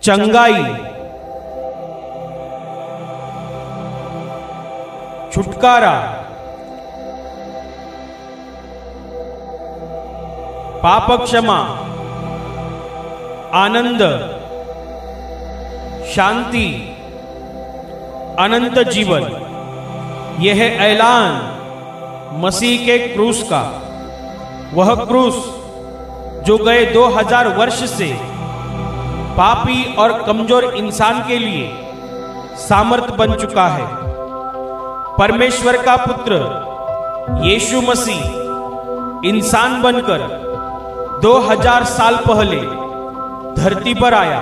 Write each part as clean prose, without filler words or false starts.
चंगाई, छुटकारा, पाप क्षमा, आनंद, शांति, अनंत जीवन। यह है ऐलान मसीह के क्रूस का। वह क्रूस जो गए 2000 वर्ष से पापी और कमजोर इंसान के लिए सामर्थ बन चुका है। परमेश्वर का पुत्र यीशु मसीह इंसान बनकर 2000 साल पहले धरती पर आया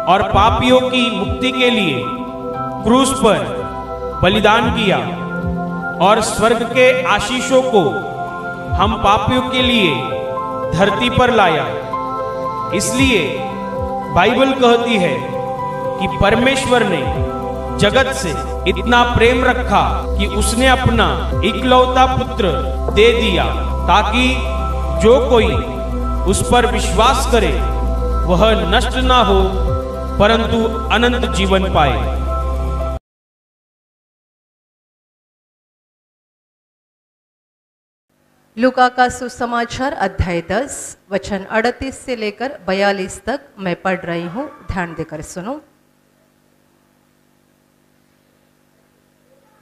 और पापियों की मुक्ति के लिए क्रूस पर बलिदान किया और स्वर्ग के आशीषों को हम पापियों के लिए धरती पर लाया। इसलिए बाइबल कहती है कि परमेश्वर ने जगत से इतना प्रेम रखा कि उसने अपना इकलौता पुत्र दे दिया, ताकि जो कोई उस पर विश्वास करे वह नष्ट ना हो परंतु अनंत जीवन पाए। लूका का सुसमाचार अध्याय 10 वचन 38 से लेकर 42 तक मैं पढ़ रही हूं, ध्यान देकर सुनो।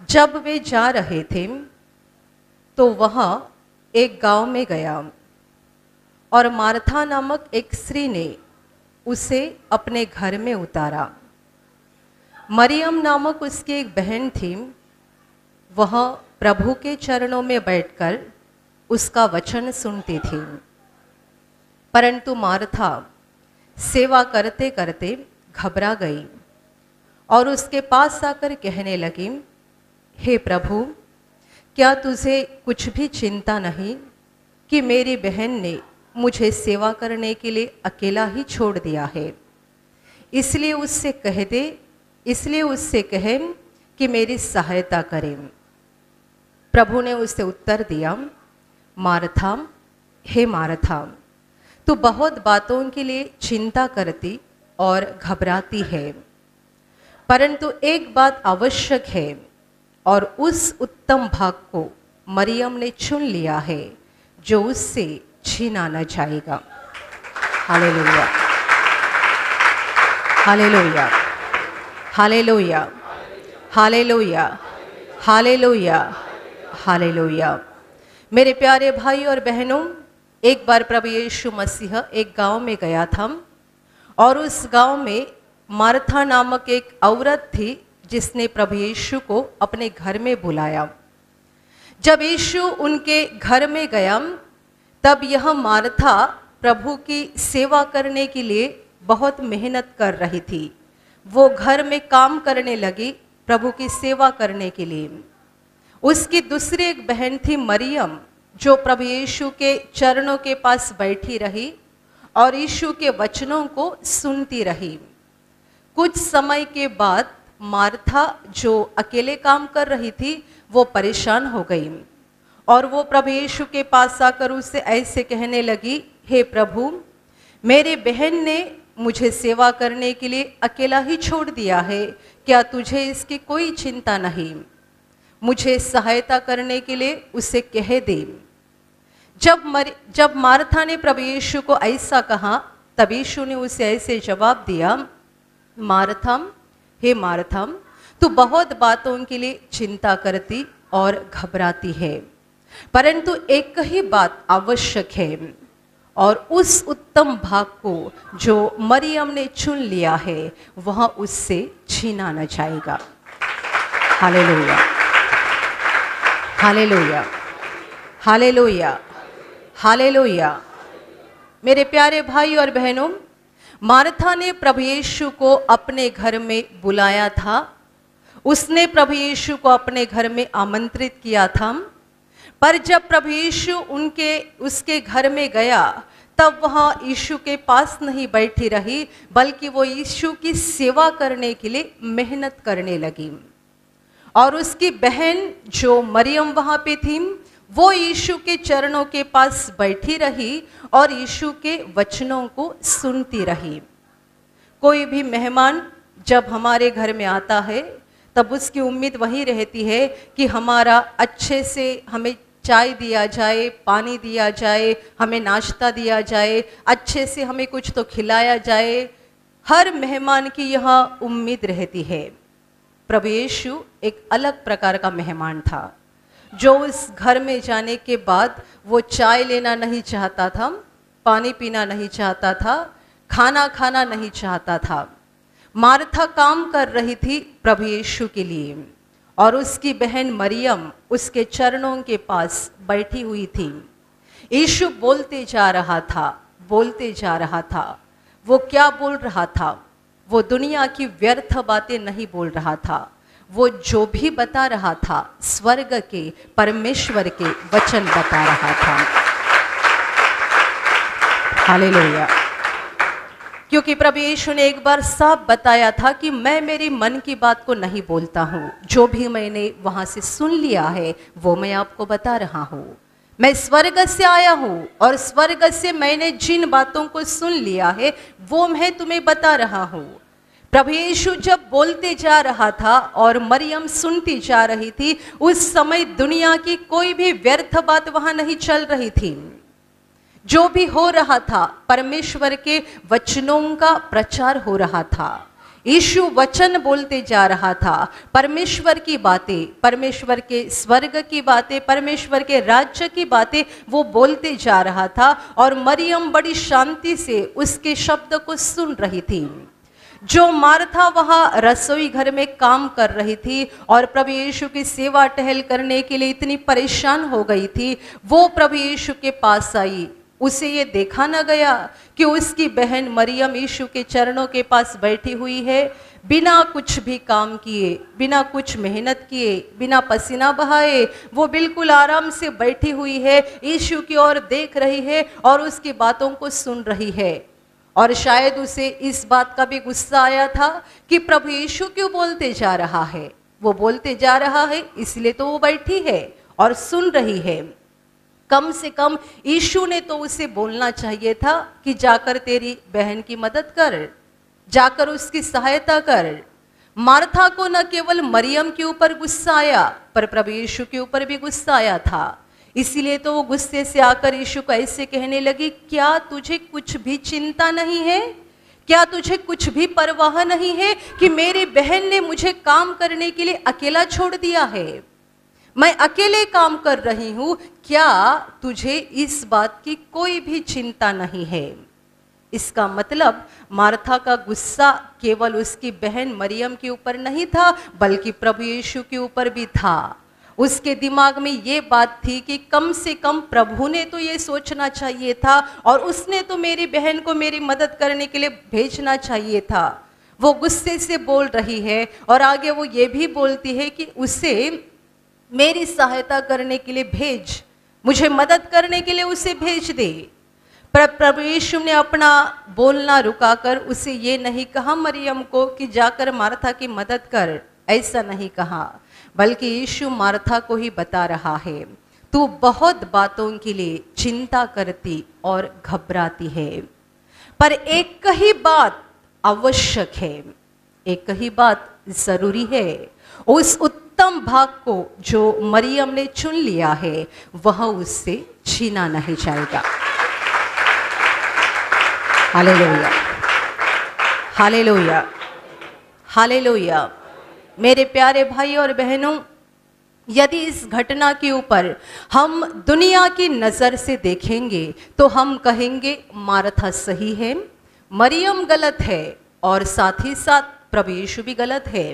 जब वे जा रहे थे तो वहां एक गांव में गया और मार्था नामक एक स्त्री ने उसे अपने घर में उतारा। मरियम नामक उसकी एक बहन थी, वह प्रभु के चरणों में बैठकर उसका वचन सुनती थी। परंतु मार्था सेवा करते करते घबरा गई और उसके पास आकर कहने लगी, हे प्रभु, क्या तुझे कुछ भी चिंता नहीं कि मेरी बहन ने मुझे सेवा करने के लिए अकेला ही छोड़ दिया है? इसलिए उससे कहे कि मेरी सहायता करें। प्रभु ने उसे उत्तर दिया, मार्था, हे मार्था, तू बहुत बातों के लिए चिंता करती और घबराती है, परंतु एक बात आवश्यक है और उस उत्तम भाग को मरियम ने चुन लिया है जो उससे छीना न जाएगा। Hallelujah, hallelujah, hallelujah, hallelujah, hallelujah, hallelujah. मेरे प्यारे भाई और बहनों, एक बार प्रभु यीशु मसीह एक गांव में गया था और उस गांव में मार्था नामक एक औरत थी जिसने प्रभु यीशु को अपने घर में बुलाया। जब यीशु उनके घर में गया तब यह मार्था प्रभु की सेवा करने के लिए बहुत मेहनत कर रही थी। वो घर में काम करने लगी प्रभु की सेवा करने के लिए। उसकी दूसरी एक बहन थी मरियम, जो प्रभु यीशु के चरणों के पास बैठी रही और यीशु के वचनों को सुनती रही। कुछ समय के बाद मार्था, जो अकेले काम कर रही थी, वो परेशान हो गई और वो प्रभु यीशु के पास आकर उससे ऐसे कहने लगी, हे प्रभु, मेरी बहन ने मुझे सेवा करने के लिए अकेला ही छोड़ दिया है, क्या तुझे इसकी कोई चिंता नहीं? मुझे सहायता करने के लिए उसे कह दे। जब मार्था ने प्रभु यीशु को ऐसा कहा तब यीशु ने उसे ऐसे जवाब दिया, मार्था, हे मार्था, तू बहुत बातों के लिए चिंता करती और घबराती है, परंतु एक ही बात आवश्यक है और उस उत्तम भाग को जो मरियम ने चुन लिया है वह उससे छीना न जाएगा। Hallelujah, hallelujah, hallelujah, hallelujah. मेरे प्यारे भाई और बहनों, मार्था ने प्रभु यीशु को अपने घर में बुलाया था। उसने प्रभु यीशु को अपने घर में आमंत्रित किया था, पर जब प्रभु यीशु उसके घर में गया तब वह यीशु के पास नहीं बैठी रही, बल्कि वो यीशु की सेवा करने के लिए मेहनत करने लगी। और उसकी बहन जो मरियम वहाँ पे थी, वो यीशु के चरणों के पास बैठी रही और यीशु के वचनों को सुनती रही। कोई भी मेहमान जब हमारे घर में आता है तब उसकी उम्मीद वही रहती है कि हमारा अच्छे से हमें चाय दिया जाए, पानी दिया जाए, हमें नाश्ता दिया जाए, अच्छे से हमें कुछ तो खिलाया जाए। हर मेहमान की यह उम्मीद रहती है। प्रभु यीशु एक अलग प्रकार का मेहमान था, जो उस घर में जाने के बाद वो चाय लेना नहीं चाहता था, पानी पीना नहीं चाहता था, खाना खाना नहीं चाहता था। मार्था काम कर रही थी प्रभु यीशु के लिए और उसकी बहन मरियम उसके चरणों के पास बैठी हुई थी। यीशु बोलते जा रहा था, बोलते जा रहा था। वो क्या बोल रहा था? वो दुनिया की व्यर्थ बातें नहीं बोल रहा था। वो जो भी बता रहा था स्वर्ग के परमेश्वर के वचन बता रहा था। हालेलुया। क्योंकि प्रभु यीशु ने एक बार साफ बताया था कि मैं मेरी मन की बात को नहीं बोलता हूँ, जो भी मैंने वहाँ से सुन लिया है वो मैं आपको बता रहा हूँ। मैं स्वर्ग से आया हूँ और स्वर्ग से मैंने जिन बातों को सुन लिया है वो मैं तुम्हें बता रहा हूँ। प्रभु यीशु जब बोलते जा रहा था और मरियम सुनती जा रही थी, उस समय दुनिया की कोई भी व्यर्थ बात वहाँ नहीं चल रही थी। जो भी हो रहा था परमेश्वर के वचनों का प्रचार हो रहा था। यीशु वचन बोलते जा रहा था, परमेश्वर की बातें, परमेश्वर के स्वर्ग की बातें, परमेश्वर के राज्य की बातें वो बोलते जा रहा था। और मरियम बड़ी शांति से उसके शब्द को सुन रही थी। जो मार्था वहाँ रसोई घर में काम कर रही थी और प्रभु यीशु की सेवा टहल करने के लिए इतनी परेशान हो गई थी, वो प्रभु यीशु के पास आई। उसे ये देखा न गया कि उसकी बहन मरियम यीशु के चरणों के पास बैठी हुई है, बिना कुछ भी काम किए, बिना कुछ मेहनत किए, बिना पसीना बहाए वो बिल्कुल आराम से बैठी हुई है, यीशु की ओर देख रही है और उसकी बातों को सुन रही है। और शायद उसे इस बात का भी गुस्सा आया था कि प्रभु यीशु क्यों बोलते जा रहा है। वो बोलते जा रहा है इसलिए तो वो बैठी है और सुन रही है। कम से कम यीशु ने तो उसे बोलना चाहिए था कि जाकर तेरी बहन की मदद कर, जाकर उसकी सहायता कर। मार्था को न केवल मरियम के ऊपर गुस्सा आया पर प्रभु यीशु के ऊपर भी गुस्सा आया था। इसीलिए तो वो गुस्से से आकर यीशु को ऐसे कहने लगी, क्या तुझे कुछ भी चिंता नहीं है? क्या तुझे कुछ भी परवाह नहीं है कि मेरी बहन ने मुझे काम करने के लिए अकेला छोड़ दिया है? मैं अकेले काम कर रही हूं, क्या तुझे इस बात की कोई भी चिंता नहीं है? इसका मतलब मार्था का गुस्सा केवल उसकी बहन मरियम के ऊपर नहीं था बल्कि प्रभु यीशु के ऊपर भी था। उसके दिमाग में ये बात थी कि कम से कम प्रभु ने तो ये सोचना चाहिए था और उसने तो मेरी बहन को मेरी मदद करने के लिए भेजना चाहिए था। वो गुस्से से बोल रही है और आगे वो ये भी बोलती है कि उसे मेरी सहायता करने के लिए भेज, मुझे मदद करने के लिए उसे भेज दे। पर प्रभु यीशु ने अपना बोलना रुकाकर उसे ये नहीं कहा मरियम को कि जाकर मार्था की मदद कर, ऐसा नहीं कहा, बल्कि यीशु मार्था को ही बता रहा है, तू बहुत बातों के लिए चिंता करती और घबराती है, पर एक ही बात आवश्यक है, एक ही बात जरूरी है। उस उत्तम भाग को जो मरियम ने चुन लिया है वह उससे छीना नहीं जाएगा। Hallelujah, hallelujah, hallelujah. मेरे प्यारे भाई और बहनों, यदि इस घटना के ऊपर हम दुनिया की नज़र से देखेंगे तो हम कहेंगे मार्था सही है, मरियम गलत है और साथ ही साथ प्रभु यीशु भी गलत है।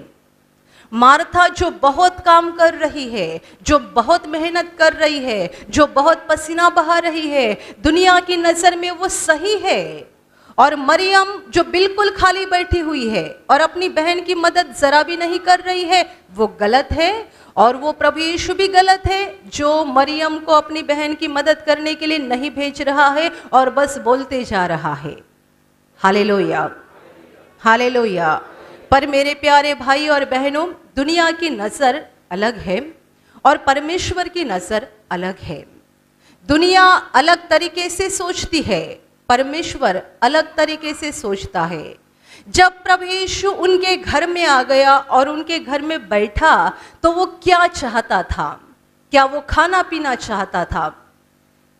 मार्था जो बहुत काम कर रही है, जो बहुत मेहनत कर रही है, जो बहुत पसीना बहा रही है, दुनिया की नज़र में वो सही है। और मरियम जो बिल्कुल खाली बैठी हुई है और अपनी बहन की मदद जरा भी नहीं कर रही है, वो गलत है। और वो प्रभु यीशु भी गलत है जो मरियम को अपनी बहन की मदद करने के लिए नहीं भेज रहा है और बस बोलते जा रहा है। Hallelujah, hallelujah. पर मेरे प्यारे भाई और बहनों, दुनिया की नज़र अलग है और परमेश्वर की नज़र अलग है। दुनिया अलग तरीके से सोचती है, परमेश्वर अलग तरीके से सोचता है। जब प्रभु यीशु उनके घर में आ गया और उनके घर में बैठा तो वो क्या चाहता था? क्या वो खाना पीना चाहता था?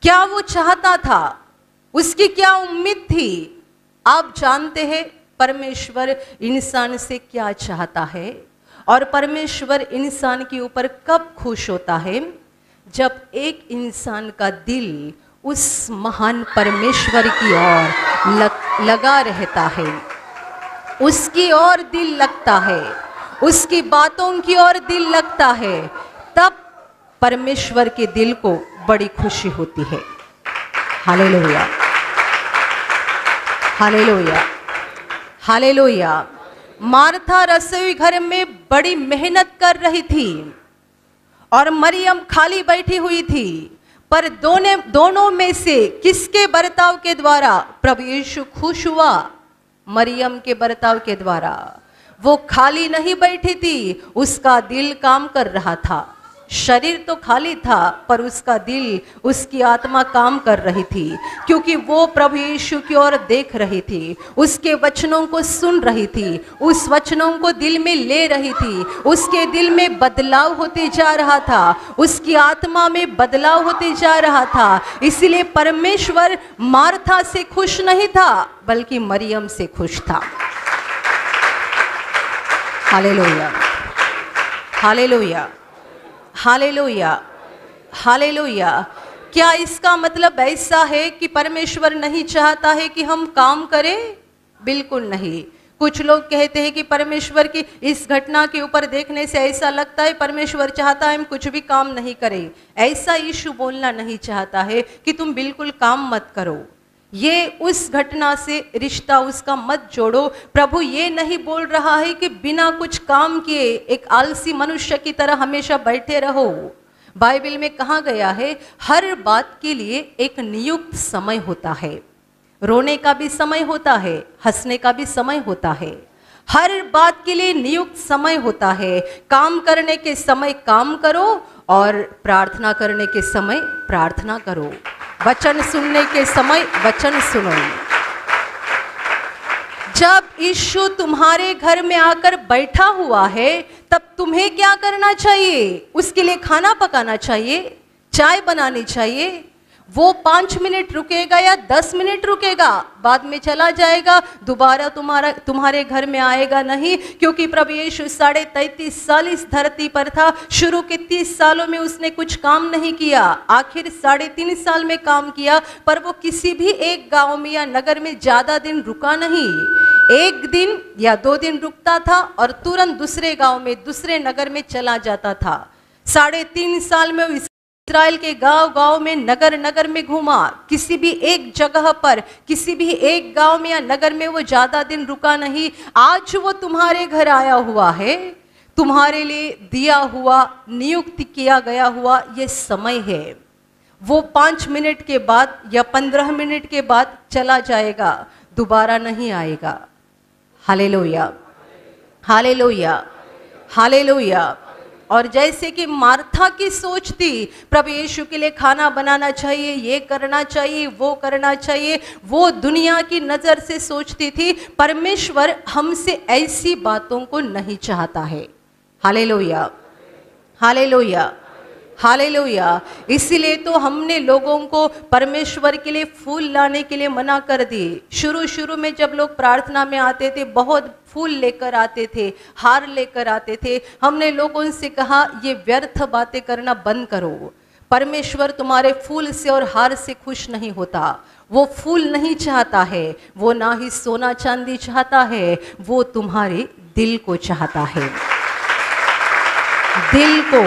क्या वो चाहता था? उसकी क्या उम्मीद थी? आप जानते हैं परमेश्वर इंसान से क्या चाहता है और परमेश्वर इंसान के ऊपर कब खुश होता है? जब एक इंसान का दिल उस महान परमेश्वर की ओर लगा रहता है, उसकी ओर दिल लगता है, उसकी बातों की ओर दिल लगता है, तब परमेश्वर के दिल को बड़ी खुशी होती है। Hallelujah, hallelujah, hallelujah. मार्था रसोई घर में बड़ी मेहनत कर रही थी और मरियम खाली बैठी हुई थी, पर दोनों में से किसके बर्ताव के द्वारा प्रभु यीशु खुश हुआ? मरियम के बर्ताव के द्वारा। वो खाली नहीं बैठी थी, उसका दिल काम कर रहा था। शरीर तो खाली था पर उसका दिल, उसकी आत्मा काम कर रही थी, क्योंकि वो प्रभु यीशु की ओर देख रही थी, उसके वचनों को सुन रही थी, उस वचनों को दिल में ले रही थी। उसके दिल में बदलाव होते जा रहा था, उसकी आत्मा में बदलाव होते जा रहा था। इसलिए परमेश्वर मार्था से खुश नहीं था बल्कि मरियम से खुश था। Hallelujah, hallelujah, hallelujah, hallelujah. क्या इसका मतलब ऐसा है कि परमेश्वर नहीं चाहता है कि हम काम करें? बिल्कुल नहीं। कुछ लोग कहते हैं कि परमेश्वर की इस घटना के ऊपर देखने से ऐसा लगता है परमेश्वर चाहता है हम कुछ भी काम नहीं करें। ऐसा यीशु बोलना नहीं चाहता है कि तुम बिल्कुल काम मत करो, ये उस घटना से रिश्ता उसका मत जोड़ो। प्रभु ये नहीं बोल रहा है कि बिना कुछ काम किए एक आलसी मनुष्य की तरह हमेशा बैठे रहो। बाइबल में कहा गया है हर बात के लिए एक नियुक्त समय होता है। रोने का भी समय होता है, हंसने का भी समय होता है। हर बात के लिए नियुक्त समय होता है। काम करने के समय काम करो और प्रार्थना करने के समय प्रार्थना करो। वचन सुनने के समय वचन सुनो। जब यीशु तुम्हारे घर में आकर बैठा हुआ है तब तुम्हें क्या करना चाहिए? उसके लिए खाना पकाना चाहिए, चाय बनानी चाहिए। वो 5 मिनट रुकेगा या 10 मिनट रुकेगा, बाद में चला जाएगा, दोबारा तुम्हारे घर में आएगा नहीं। क्योंकि प्रभु यीशु 33.5 साल इस धरती पर था। शुरू के 30 सालों में उसने कुछ काम नहीं किया, आखिर 3.5 साल में काम किया, पर वो किसी भी एक गांव में या नगर में ज्यादा दिन रुका नहीं। 1 दिन या 2 दिन रुकता था और तुरंत दूसरे गांव में, दूसरे नगर में चला जाता था। 3.5 साल में इस्राएल के गांव में, नगर नगर में घूमा। किसी भी एक जगह पर, किसी भी एक गांव में या नगर में वो ज्यादा दिन रुका नहीं। आज वो तुम्हारे घर आया हुआ है, तुम्हारे लिए दिया हुआ, नियुक्त किया गया हुआ ये समय है। वो 5 मिनट के बाद या 15 मिनट के बाद चला जाएगा, दोबारा नहीं आएगा। Hallelujah, hallelujah, hallelujah. और जैसे कि मार्था की सोच थी प्रभु यीशु के लिए खाना बनाना चाहिए, ये करना चाहिए, वो करना चाहिए, वो दुनिया की नज़र से सोचती थी। परमेश्वर हमसे ऐसी बातों को नहीं चाहता है। Hallelujah, hallelujah, hallelujah. इसीलिए तो हमने लोगों को परमेश्वर के लिए फूल लाने के लिए मना कर दिए। शुरू में जब लोग प्रार्थना में आते थे बहुत फूल लेकर आते थे, हार लेकर आते थे। हमने लोगों से कहा ये व्यर्थ बातें करना बंद करो। परमेश्वर तुम्हारे फूल से और हार से खुश नहीं होता। वो फूल नहीं चाहता है, वो ना ही सोना चांदी चाहता है, वो तुम्हारे दिल को चाहता है। दिल को,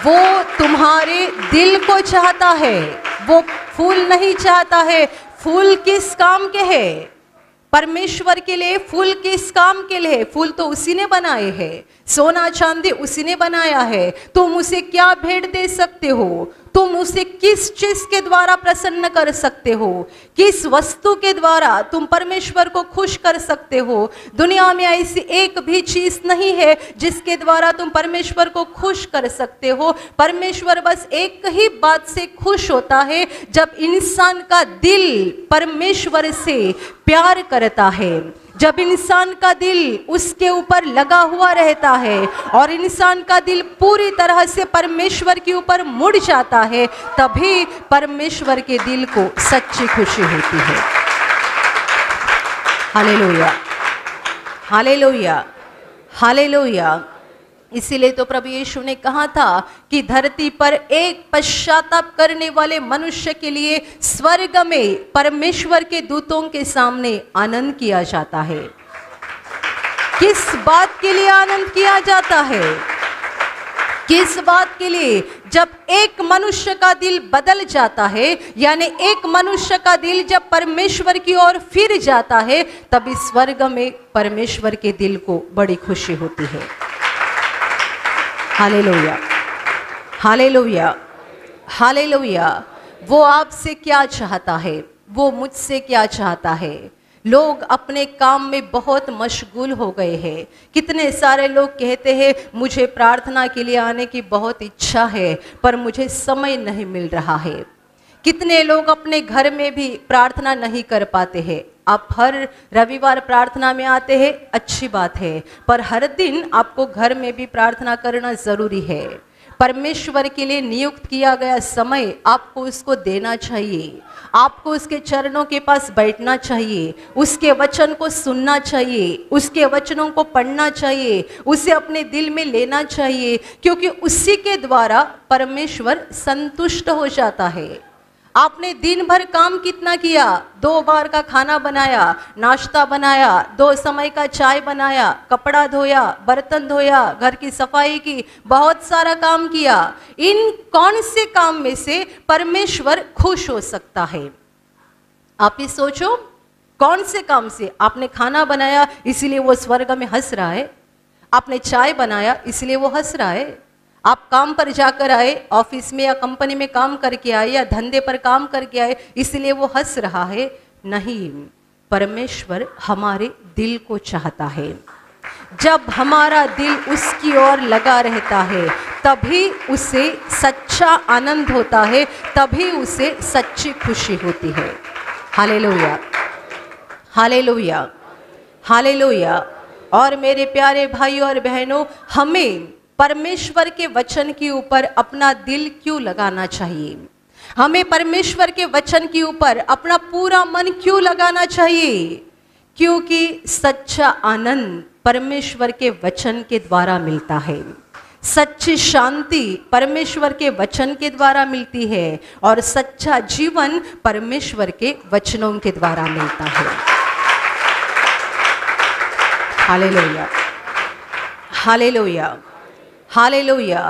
वो तुम्हारे दिल को चाहता है, वो फूल नहीं चाहता है। फूल किस काम के हैं? परमेश्वर के लिए फूल किस काम के लिए? फूल तो उसी ने बनाए हैं, सोना चांदी उसी ने बनाया है। तुम उसे क्या भेंट दे सकते हो? तुम उसे किस चीज के द्वारा प्रसन्न कर सकते हो? किस वस्तु के द्वारा तुम परमेश्वर को खुश कर सकते हो? दुनिया में ऐसी एक भी चीज नहीं है जिसके द्वारा तुम परमेश्वर को खुश कर सकते हो। परमेश्वर बस एक ही बात से खुश होता है, जब इंसान का दिल परमेश्वर से प्यार करता है, जब इंसान का दिल उसके ऊपर लगा हुआ रहता है और इंसान का दिल पूरी तरह से परमेश्वर के ऊपर मुड़ जाता है, तभी परमेश्वर के दिल को सच्ची खुशी होती है। Hallelujah, hallelujah, hallelujah. इसीलिए तो प्रभु यीशु ने कहा था कि धरती पर एक पश्चाताप करने वाले मनुष्य के लिए स्वर्ग में परमेश्वर के दूतों के सामने आनंद किया जाता है। किस बात के लिए आनंद किया जाता है? किस बात के लिए? जब एक मनुष्य का दिल बदल जाता है, यानी एक मनुष्य का दिल जब परमेश्वर की ओर फिर जाता है, तभी स्वर्ग में परमेश्वर के दिल को बड़ी खुशी होती है। Hallelujah, hallelujah, hallelujah. वो आपसे क्या चाहता है? वो मुझसे क्या चाहता है? लोग अपने काम में बहुत मशगूल हो गए हैं। कितने सारे लोग कहते हैं मुझे प्रार्थना के लिए आने की बहुत इच्छा है, पर मुझे समय नहीं मिल रहा है। कितने लोग अपने घर में भी प्रार्थना नहीं कर पाते हैं। आप हर रविवार प्रार्थना में आते हैं, अच्छी बात है, पर हर दिन आपको घर में भी प्रार्थना करना जरूरी है। परमेश्वर के लिए नियुक्त किया गया समय आपको उसको देना चाहिए। आपको उसके चरणों के पास बैठना चाहिए, उसके वचन को सुनना चाहिए, उसके वचनों को पढ़ना चाहिए, उसे अपने दिल में लेना चाहिए, क्योंकि उसी के द्वारा परमेश्वर संतुष्ट हो जाता है। आपने दिन भर काम कितना किया? 2 बार का खाना बनाया, नाश्ता बनाया, 2 समय का चाय बनाया, कपड़ा धोया, बर्तन धोया, घर की सफाई की, बहुत सारा काम किया। इन कौन से काम में से परमेश्वर खुश हो सकता है? आप ही सोचो, कौन से काम से? आपने खाना बनाया इसलिए वो स्वर्ग में हंस रहा है। आपने चाय बनाया इसलिए वो हंस रहा है। आप काम पर जाकर आए, ऑफिस में या कंपनी में काम करके आए या धंधे पर काम करके आए, इसलिए वो हंस रहा है? नहीं, परमेश्वर हमारे दिल को चाहता है। जब हमारा दिल उसकी ओर लगा रहता है, तभी उसे सच्चा आनंद होता है, तभी उसे सच्ची खुशी होती है। Hallelujah, hallelujah, hallelujah. और मेरे प्यारे भाइयों और बहनों, हमें परमेश्वर के वचन के ऊपर अपना दिल क्यों लगाना चाहिए? हमें परमेश्वर के वचन के ऊपर अपना पूरा मन क्यों लगाना चाहिए? क्योंकि सच्चा आनंद परमेश्वर के वचन के द्वारा मिलता है। सच्ची शांति परमेश्वर के वचन के द्वारा मिलती है और सच्चा जीवन परमेश्वर के वचनों के द्वारा मिलता है। Hallelujah, hallelujah, hallelujah.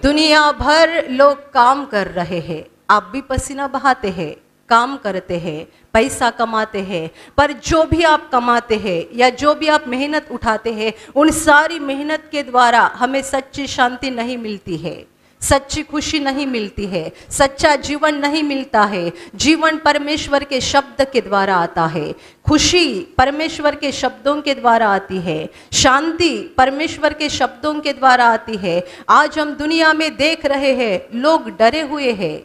दुनिया भर लोग काम कर रहे हैं, आप भी पसीना बहाते हैं, काम करते हैं, पैसा कमाते हैं, पर जो भी आप कमाते हैं या जो भी आप मेहनत उठाते हैं, उन सारी मेहनत के द्वारा हमें सच्ची शांति नहीं मिलती है, सच्ची खुशी नहीं मिलती है, सच्चा जीवन नहीं मिलता है। जीवन परमेश्वर के शब्द के द्वारा आता है, खुशी परमेश्वर के शब्दों के द्वारा आती है, शांति परमेश्वर के शब्दों के द्वारा आती है। आज हम दुनिया में देख रहे हैं, लोग डरे हुए हैं।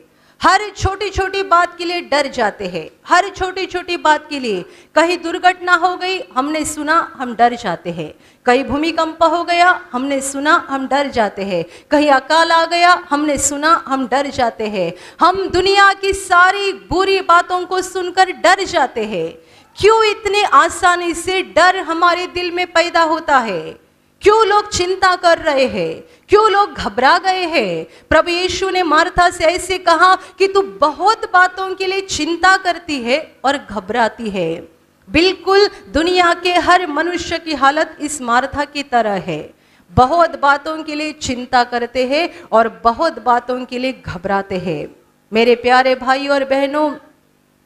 हर छोटी छोटी बात के लिए डर जाते हैं, हर छोटी छोटी बात के लिए। कहीं दुर्घटना हो गई, हमने सुना, हम डर जाते हैं। कहीं भूमिकंप हो गया, हमने सुना, हम डर जाते हैं। कहीं अकाल आ गया, हमने सुना, हम डर जाते हैं। हम दुनिया की सारी बुरी बातों को सुनकर डर जाते हैं। क्यों इतने आसानी से डर हमारे दिल में पैदा होता है? क्यों लोग चिंता कर रहे हैं? क्यों लोग घबरा गए हैं? प्रभु यीशु ने मार्था से ऐसे कहा कि तू बहुत बातों के लिए चिंता करती है और घबराती है। बिल्कुल दुनिया के हर मनुष्य की हालत इस मार्था की तरह है। बहुत बातों के लिए चिंता करते हैं और बहुत बातों के लिए घबराते हैं। मेरे प्यारे भाई और बहनों,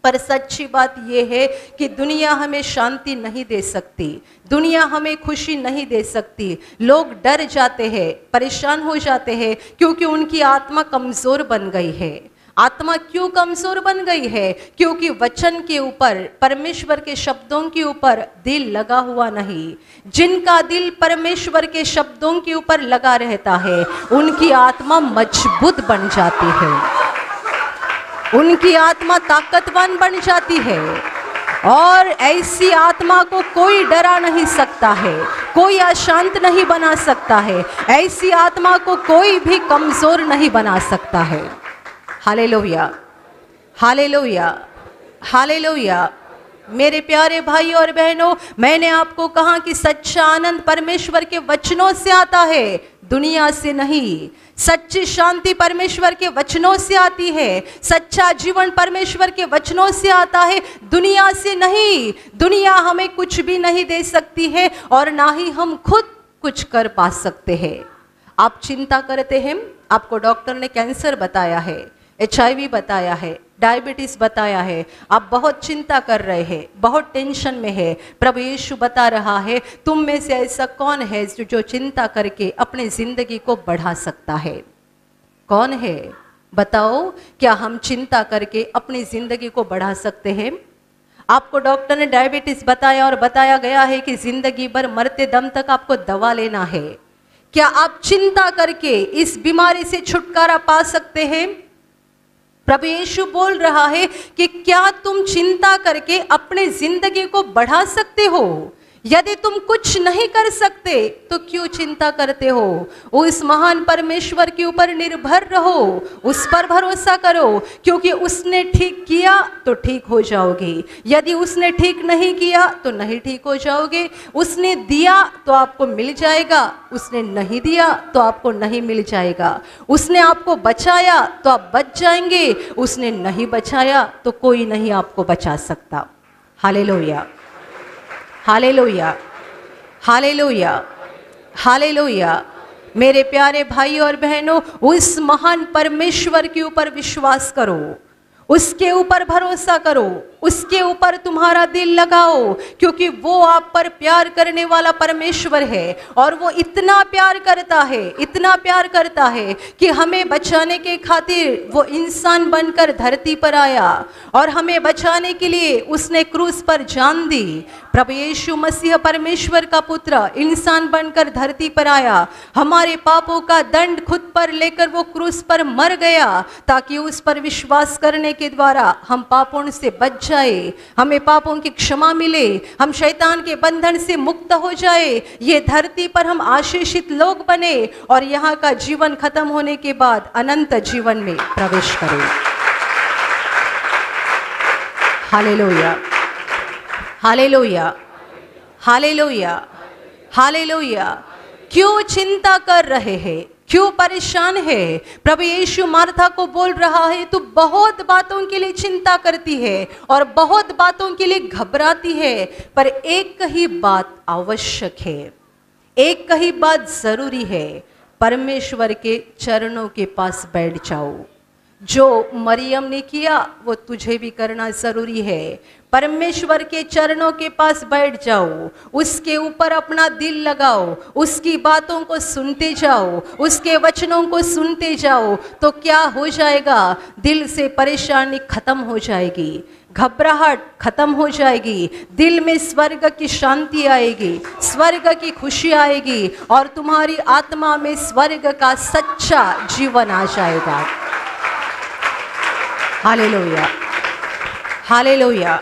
पर सच्ची बात यह है कि दुनिया हमें शांति नहीं दे सकती, दुनिया हमें खुशी नहीं दे सकती। लोग डर जाते हैं, परेशान हो जाते हैं, क्योंकि उनकी आत्मा कमजोर बन गई है। आत्मा क्यों कमजोर बन गई है? क्योंकि वचन के ऊपर, परमेश्वर के शब्दों के ऊपर दिल लगा हुआ नहीं। जिनका दिल परमेश्वर के शब्दों के ऊपर लगा रहता है, उनकी आत्मा मजबूत बन जाती है, उनकी आत्मा ताकतवान बन जाती है। और ऐसी आत्मा को कोई डरा नहीं सकता है, कोई अशांत नहीं बना सकता है, ऐसी आत्मा को कोई भी कमजोर नहीं बना सकता है। Hallelujah, hallelujah, hallelujah. मेरे प्यारे भाई और बहनों, मैंने आपको कहा कि सच्चा आनंद परमेश्वर के वचनों से आता है, दुनिया से नहीं। सच्ची शांति परमेश्वर के वचनों से आती है, सच्चा जीवन परमेश्वर के वचनों से आता है, दुनिया से नहीं। दुनिया हमें कुछ भी नहीं दे सकती है और ना ही हम खुद कुछ कर पा सकते हैं। आप चिंता करते हैं, आपको डॉक्टर ने कैंसर बताया है, HIV बताया है, डायबिटीज बताया है, आप बहुत चिंता कर रहे हैं, बहुत टेंशन में है। प्रभु यीशु बता रहा है, तुम में से ऐसा कौन है जो चिंता करके अपनी जिंदगी को बढ़ा सकता है? कौन है? बताओ, क्या हम चिंता करके अपनी जिंदगी को बढ़ा सकते हैं? आपको डॉक्टर ने डायबिटीज बताया और बताया गया है कि जिंदगी भर मरते दम तक आपको दवा लेना है। क्या आप चिंता करके इस बीमारी से छुटकारा पा सकते हैं? प्रभु यीशु बोल रहा है कि क्या तुम चिंता करके अपने जिंदगी को बढ़ा सकते हो? यदि तुम कुछ नहीं कर सकते तो क्यों चिंता करते हो? उस महान परमेश्वर के ऊपर निर्भर रहो, उस पर भरोसा करो, क्योंकि उसने ठीक किया तो ठीक हो जाओगे। यदि उसने ठीक नहीं किया तो नहीं ठीक हो जाओगे। उसने दिया तो आपको मिल जाएगा, उसने नहीं दिया तो आपको नहीं मिल जाएगा। उसने आपको बचाया तो आप बच जाएंगे, उसने नहीं बचाया तो कोई नहीं आपको बचा सकता। Hallelujah, hallelujah, hallelujah, hallelujah. मेरे प्यारे भाई और बहनों, उस महान परमेश्वर के ऊपर विश्वास करो, उसके ऊपर भरोसा करो, उसके ऊपर तुम्हारा दिल लगाओ, क्योंकि वो आप पर प्यार करने वाला परमेश्वर है। और वो इतना प्यार करता है, इतना प्यार करता है कि हमें बचाने के खातिर वो इंसान बनकर धरती पर आया और हमें बचाने के लिए उसने क्रूस पर जान दी। प्रभु यीशु मसीह परमेश्वर का पुत्र इंसान बनकर धरती पर आया, हमारे पापों का दंड खुद पर लेकर वो क्रूस पर मर गया, ताकि उस पर विश्वास करने के द्वारा हम पापों से बच जाए, हमें पापों की क्षमा मिले, हम शैतान के बंधन से मुक्त हो जाए, ये धरती पर हम आशीषित लोग बने और यहाँ का जीवन खत्म होने के बाद अनंत जीवन में प्रवेश करें। Hallelujah, hallelujah, hallelujah, hallelujah. क्यों चिंता कर रहे हैं? क्यों परेशान है? प्रभु यीशु मार्था को बोल रहा है, तू बहुत बातों के लिए चिंता करती है और बहुत बातों के लिए घबराती है, पर एक ही बात आवश्यक है, एक ही बात जरूरी है, परमेश्वर के चरणों के पास बैठ जाओ। जो मरियम ने किया वो तुझे भी करना जरूरी है। परमेश्वर के चरणों के पास बैठ जाओ, उसके ऊपर अपना दिल लगाओ, उसकी बातों को सुनते जाओ, उसके वचनों को सुनते जाओ, तो क्या हो जाएगा? दिल से परेशानी खत्म हो जाएगी, घबराहट खत्म हो जाएगी, दिल में स्वर्ग की शांति आएगी, स्वर्ग की खुशी आएगी और तुम्हारी आत्मा में स्वर्ग का सच्चा जीवन आ जाएगा। Hallelujah, hallelujah.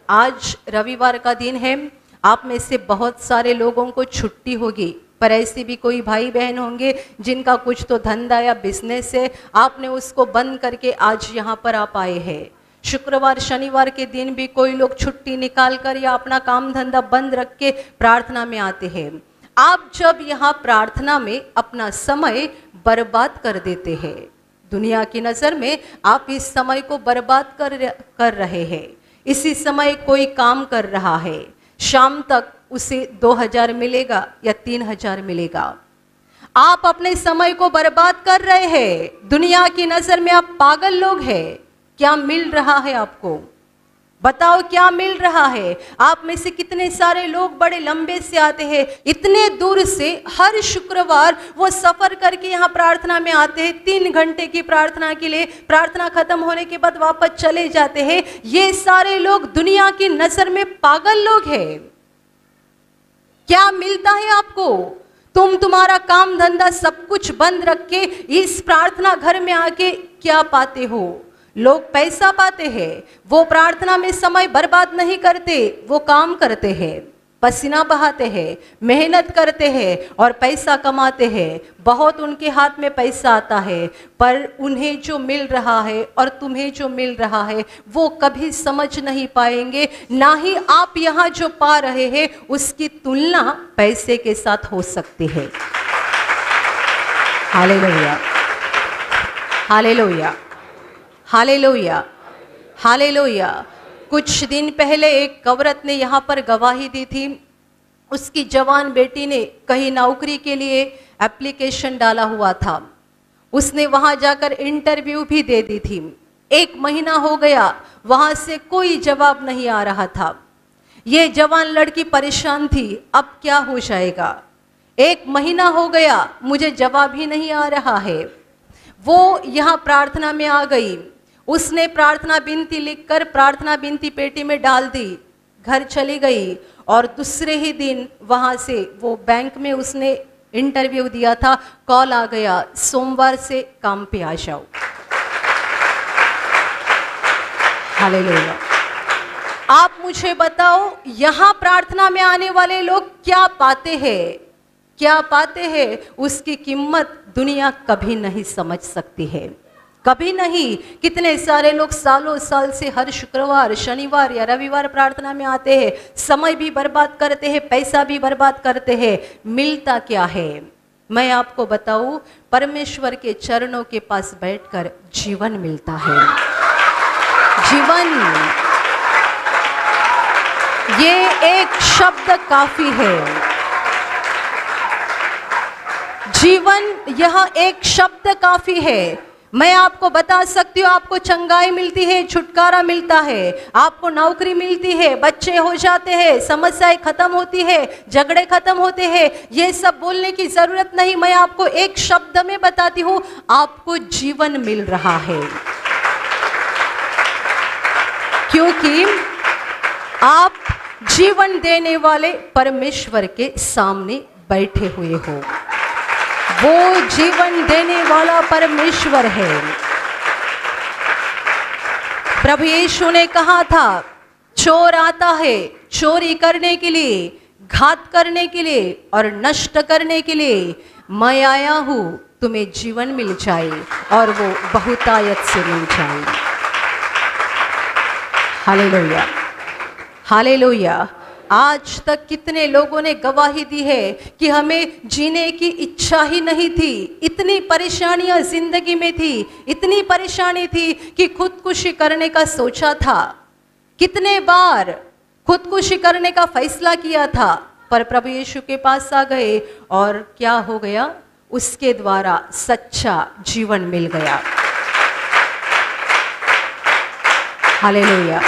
आज रविवार का दिन है, आप में से बहुत सारे लोगों को छुट्टी होगी, पर ऐसे भी कोई भाई बहन होंगे जिनका कुछ तो धंधा या बिजनेस है, आपने उसको बंद करके आज यहाँ पर आप आए हैं। शुक्रवार शनिवार के दिन भी कोई लोग छुट्टी निकाल कर या अपना काम धंधा बंद रख के प्रार्थना में आते हैं। आप जब यहाँ प्रार्थना में अपना समय बर्बाद कर देते हैं, दुनिया की नज़र में आप इस समय को बर्बाद कर रहे हैं। इसी समय कोई काम कर रहा है, शाम तक उसे 2000 मिलेगा या 3000 मिलेगा। आप अपने समय को बर्बाद कर रहे हैं, दुनिया की नज़र में आप पागल लोग हैं। क्या मिल रहा है आपको? बताओ क्या मिल रहा है? आप में से कितने सारे लोग बड़े लंबे से आते हैं, इतने दूर से हर शुक्रवार वो सफर करके यहाँ प्रार्थना में आते हैं, 3 घंटे की प्रार्थना के लिए, प्रार्थना खत्म होने के बाद वापस चले जाते हैं। ये सारे लोग दुनिया की नजर में पागल लोग हैं। क्या मिलता है आपको? तुम तुम्हारा काम धंधा सब कुछ बंद रख के इस प्रार्थना घर में आके क्या पाते हो? लोग पैसा पाते हैं, वो प्रार्थना में समय बर्बाद नहीं करते, वो काम करते हैं, पसीना बहाते हैं, मेहनत करते हैं और पैसा कमाते हैं। बहुत उनके हाथ में पैसा आता है, पर उन्हें जो मिल रहा है और तुम्हें जो मिल रहा है वो कभी समझ नहीं पाएंगे। ना ही आप यहाँ जो पा रहे हैं उसकी तुलना पैसे के साथ हो सकती है। Hallelujah, hallelujah, hallelujah, hallelujah. कुछ दिन पहले एक औरत ने यहाँ पर गवाही दी थी। उसकी जवान बेटी ने कहीं नौकरी के लिए एप्लीकेशन डाला हुआ था। उसने वहाँ जाकर इंटरव्यू भी दे दी थी। 1 महीना हो गया, वहाँ से कोई जवाब नहीं आ रहा था। ये जवान लड़की परेशान थी, अब क्या हो जाएगा। 1 महीना हो गया, मुझे जवाब ही नहीं आ रहा है। वो यहाँ प्रार्थना में आ गई। उसने प्रार्थना विनती लिखकर प्रार्थना विनती पेटी में डाल दी, घर चली गई और दूसरे ही दिन वहाँ से वो बैंक में उसने इंटरव्यू दिया था, कॉल आ गया, सोमवार से काम पे आ जाओ। हालेलुया। आप मुझे बताओ, यहाँ प्रार्थना में आने वाले लोग क्या पाते हैं, क्या पाते हैं, उसकी कीमत दुनिया कभी नहीं समझ सकती है, कभी नहीं। कितने सारे लोग सालों साल से हर शुक्रवार, शनिवार या रविवार प्रार्थना में आते हैं, समय भी बर्बाद करते हैं, पैसा भी बर्बाद करते हैं, मिलता क्या है। मैं आपको बताऊं, परमेश्वर के चरणों के पास बैठकर जीवन मिलता है। जीवन, ये एक शब्द काफी है। जीवन, यह एक शब्द काफी है। मैं आपको बता सकती हूँ, आपको चंगाई मिलती है, छुटकारा मिलता है, आपको नौकरी मिलती है, बच्चे हो जाते हैं, समस्याएं खत्म होती है, झगड़े खत्म होते हैं। ये सब बोलने की जरूरत नहीं, मैं आपको एक शब्द में बताती हूँ, आपको जीवन मिल रहा है, क्योंकि आप जीवन देने वाले परमेश्वर के सामने बैठे हुए हो। वो जीवन देने वाला परमेश्वर है। प्रभु यीशु ने कहा था, चोर आता है चोरी करने के लिए, घात करने के लिए और नष्ट करने के लिए, मैं आया हूं तुम्हें जीवन मिल जाए और वो बहुतायत से मिल जाए। Hallelujah, hallelujah. आज तक कितने लोगों ने गवाही दी है कि हमें जीने की इच्छा ही नहीं थी, इतनी परेशानियां जिंदगी में थी, इतनी परेशानी थी कि खुदकुशी करने का सोचा था। कितने बार खुदकुशी करने का फैसला किया था, पर प्रभु यीशु के पास आ गए और क्या हो गया, उसके द्वारा सच्चा जीवन मिल गया। Hallelujah,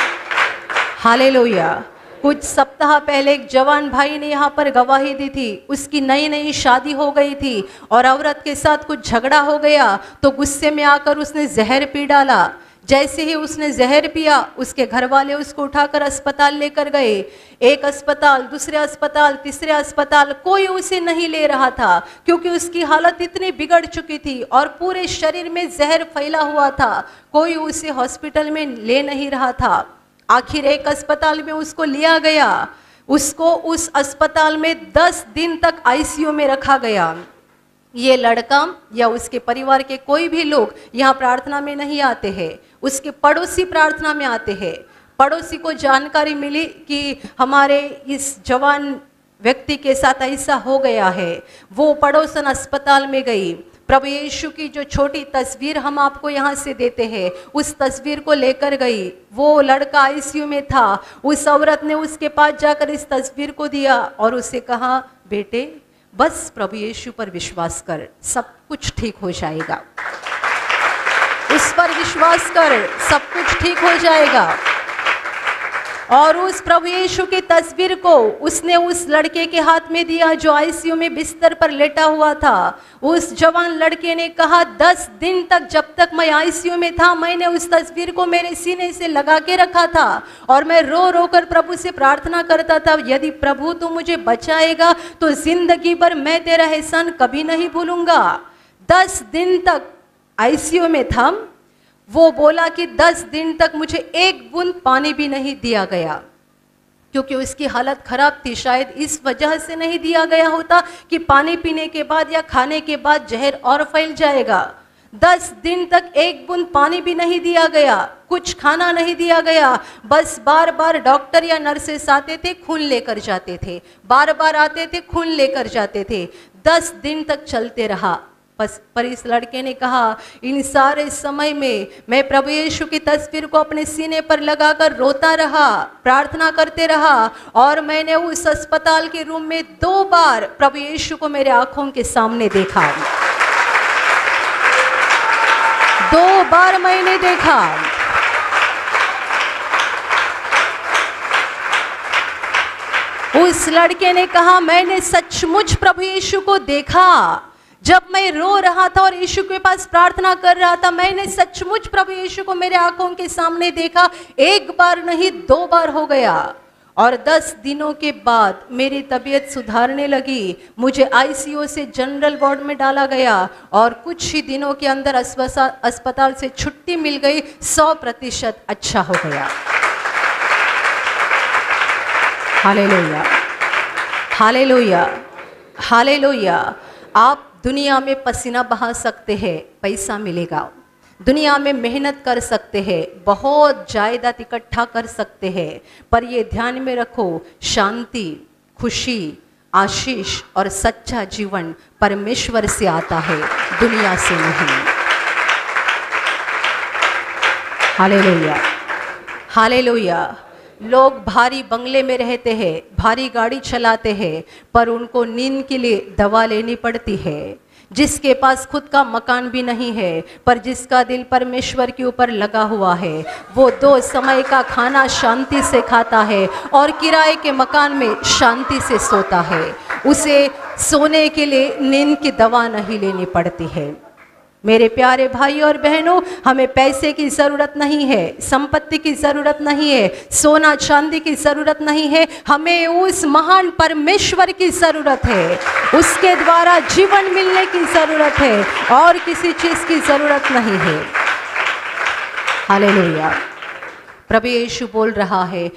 hallelujah. कुछ सप्ताह पहले एक जवान भाई ने यहाँ पर गवाही दी थी। उसकी नई नई शादी हो गई थी और औरत के साथ कुछ झगड़ा हो गया, तो गुस्से में आकर उसने जहर पी डाला। जैसे ही उसने जहर पिया, उसके घर वाले उसको उठाकर अस्पताल लेकर गए। एक अस्पताल, दूसरे अस्पताल, तीसरे अस्पताल, कोई उसे नहीं ले रहा था, क्योंकि उसकी हालत इतनी बिगड़ चुकी थी और पूरे शरीर में जहर फैला हुआ था। कोई उसे हॉस्पिटल में ले नहीं रहा था। आखिर एक अस्पताल में उसको लिया गया। उसको उस अस्पताल में 10 दिन तक आईसीयू में रखा गया। ये लड़का या उसके परिवार के कोई भी लोग यहाँ प्रार्थना में नहीं आते हैं, उसके पड़ोसी प्रार्थना में आते हैं। पड़ोसी को जानकारी मिली कि हमारे इस जवान व्यक्ति के साथ ऐसा हो गया है। वो पड़ोसन अस्पताल में गई। प्रभु यीशु की जो छोटी तस्वीर हम आपको यहाँ से देते हैं, उस तस्वीर को लेकर गई। वो लड़का आईसीयू में था। उस औरत ने उसके पास जाकर इस तस्वीर को दिया और उसे कहा, बेटे बस प्रभु यीशु पर विश्वास कर, सब कुछ ठीक हो जाएगा। उस पर विश्वास कर, सब कुछ ठीक हो जाएगा। और उस प्रभु यीशु की तस्वीर को उसने उस लड़के के हाथ में दिया जो आईसीयू में बिस्तर पर लेटा हुआ था। उस जवान लड़के ने कहा, 10 दिन तक जब तक मैं आईसीयू में था, मैंने उस तस्वीर को मेरे सीने से लगा के रखा था और मैं रो रो कर प्रभु से प्रार्थना करता था, यदि प्रभु तू मुझे बचाएगा तो जिंदगी भर मैं तेरा एहसान कभी नहीं भूलूंगा। 10 दिन तक आईसीयू में था। वो बोला कि 10 दिन तक मुझे एक बूंद पानी भी नहीं दिया गया, क्योंकि उसकी हालत खराब थी। शायद इस वजह से नहीं दिया गया होता कि पानी पीने के बाद या खाने के बाद जहर और फैल जाएगा। 10 दिन तक एक बूंद पानी भी नहीं दिया गया, कुछ खाना नहीं दिया गया। बस बार बार डॉक्टर या नर्सेस आते थे, खून लेकर जाते थे, बार बार आते थे, खून लेकर जाते थे। 10 दिन तक चलते रहा। पर इस लड़के ने कहा, इन सारे समय में मैं प्रभु यीशु की तस्वीर को अपने सीने पर लगाकर रोता रहा, प्रार्थना करते रहा, और मैंने उस अस्पताल के रूम में 2 बार प्रभु यीशु को मेरे आंखों के सामने देखा। 2 बार मैंने देखा। उस लड़के ने कहा, मैंने सचमुच प्रभु यीशु को देखा। जब मैं रो रहा था और यीशु के पास प्रार्थना कर रहा था, मैंने सचमुच प्रभु यीशु को मेरे आंखों के सामने देखा। 1 बार नहीं 2 बार हो गया। और 10 दिनों के बाद मेरी तबीयत सुधारने लगी। मुझे आईसीयू से जनरल वार्ड में डाला गया और कुछ ही दिनों के अंदर अस्पताल से छुट्टी मिल गई। 100% अच्छा हो गया। Hallelujah, hallelujah, hallelujah. आप दुनिया में पसीना बहा सकते हैं, पैसा मिलेगा। दुनिया में मेहनत कर सकते हैं, बहुत जायदाद इकट्ठा कर सकते हैं, पर ये ध्यान में रखो, शांति, खुशी, आशीष और सच्चा जीवन परमेश्वर से आता है, दुनिया से नहीं। Hallelujah, hallelujah. लोग भारी बंगले में रहते हैं, भारी गाड़ी चलाते हैं, पर उनको नींद के लिए दवा लेनी पड़ती है। जिसके पास खुद का मकान भी नहीं है, पर जिसका दिल परमेश्वर के ऊपर लगा हुआ है, वो 2 समय का खाना शांति से खाता है और किराए के मकान में शांति से सोता है। उसे सोने के लिए नींद की दवा नहीं लेनी पड़ती है। मेरे प्यारे भाई और बहनों, हमें पैसे की ज़रूरत नहीं है, संपत्ति की ज़रूरत नहीं है, सोना चांदी की ज़रूरत नहीं है। हमें उस महान परमेश्वर की ज़रूरत है, उसके द्वारा जीवन मिलने की ज़रूरत है, और किसी चीज़ की ज़रूरत नहीं है। हालेलुया। प्रभु यीशु बोल रहा है,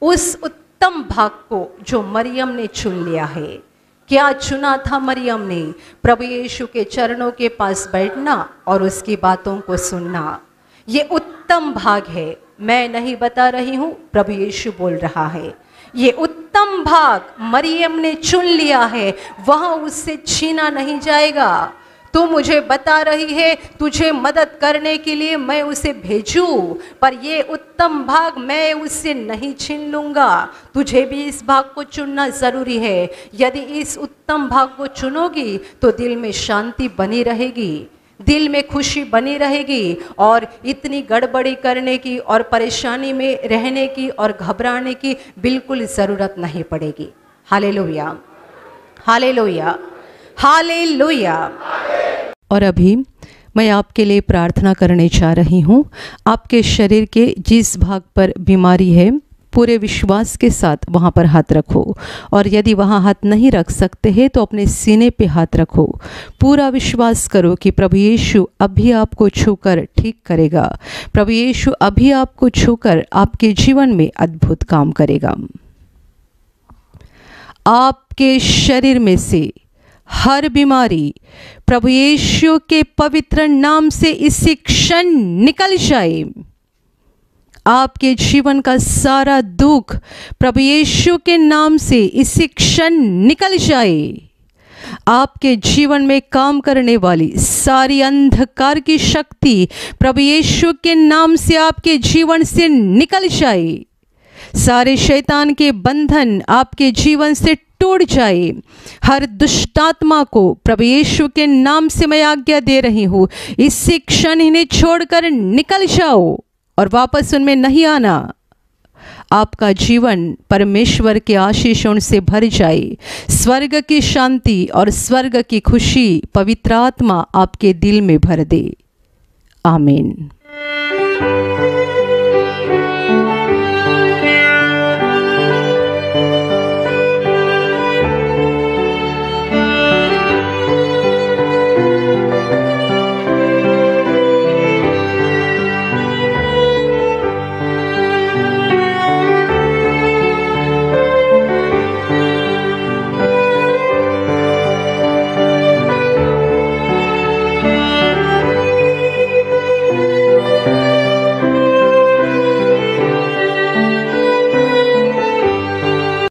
उस उत्तम भाग को जो मरियम ने चुन लिया है। क्या चुना था मरियम ने? प्रभु यीशु के चरणों के पास बैठना और उसकी बातों को सुनना। ये उत्तम भाग है। मैं नहीं बता रही हूँ, प्रभु यीशु बोल रहा है। ये उत्तम भाग मरियम ने चुन लिया है, वहाँ उससे छीना नहीं जाएगा। तू मुझे बता रही है तुझे मदद करने के लिए मैं उसे भेजूं, पर ये उत्तम भाग मैं उससे नहीं छीन लूँगा। तुझे भी इस भाग को चुनना ज़रूरी है। यदि इस उत्तम भाग को चुनोगी तो दिल में शांति बनी रहेगी, दिल में खुशी बनी रहेगी, और इतनी गड़बड़ी करने की और परेशानी में रहने की और घबराने की बिल्कुल ज़रूरत नहीं पड़ेगी। Hallelujah, hallelujah, hallelujah. और अभी मैं आपके लिए प्रार्थना करने जा रही हूँ। आपके शरीर के जिस भाग पर बीमारी है, पूरे विश्वास के साथ वहाँ पर हाथ रखो, और यदि वहाँ हाथ नहीं रख सकते हैं तो अपने सीने पे हाथ रखो। पूरा विश्वास करो कि प्रभु यीशु अभी आपको छूकर ठीक करेगा। प्रभु यीशु अभी आपको छूकर आपके जीवन में अद्भुत काम करेगा। आपके शरीर में से हर बीमारी प्रभु यीशु के पवित्र नाम से इसी क्षण निकल जाए। आपके जीवन का सारा दुख प्रभु यीशु के नाम से इसी क्षण निकल जाए। आपके जीवन में काम करने वाली सारी अंधकार की शक्ति प्रभु यीशु के नाम से आपके जीवन से निकल जाए। सारे शैतान के बंधन आपके जीवन से टूट जाए। हर दुष्टात्मा को प्रभु यीशु के नाम से मैं आज्ञा दे रही हूँ, इसी क्षण इन्हें छोड़कर निकल जाओ और वापस उनमें नहीं आना। आपका जीवन परमेश्वर के आशीषों से भर जाए। स्वर्ग की शांति और स्वर्ग की खुशी पवित्र आत्मा आपके दिल में भर दे। आमीन।